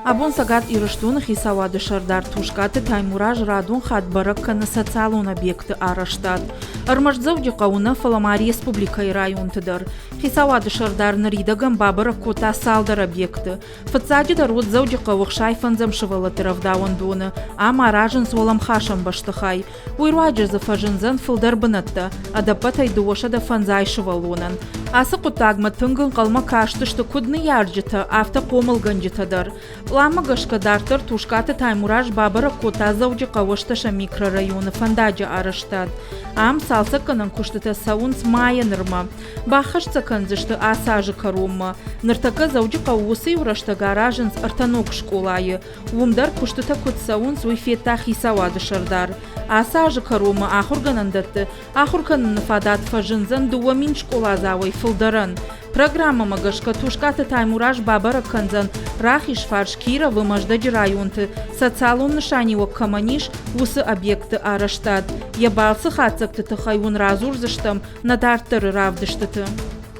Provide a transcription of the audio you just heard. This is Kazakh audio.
Абон сагат ирыштун хисавады шардар тушкаты таймураж радун хадбаракканы социалун объекты араштат. Армаждзавди қауына Фаламар Республика районтыдыр. Хисавады шардар наридаган бабыра кота салдар объекты. Фацади дарут завди қауық шайфанзам шывалатыравдауан дуны. Ама ражын солам хашам баштыхай. Уйруаджы зафажынзан фылдар бынатта. Адапатай дуошада фанзай шывалунан. Асы құтагма түнгін қалма каштышты күдні ярджыты авто комылганжытыдыр. Лама гашкадартыр тушкаты таймураж бабыра кота завди қауыштыша микрорайоны фандаджы араштад. Ам салса кынан куштыта саунс майя нырма. Бахашца канзышты асажы карумма. Ныртака завди қауысы юрашта гаражынс артанок школайы. Умдар куштыта кут саунс уйфетта хисавады шардар. Асажы карумма ахурганандатты. Ахурканын фадат фажынзан дуамин школа завай фылдаран. Программа магашка тушкаты таймураж бабара канзан рахиш фарш кира вымаждаджи районты социалун нышанио каманиш усы объекты араштад. Ябалсы хацакты тахайун разурзыштам надартары равдыштыты.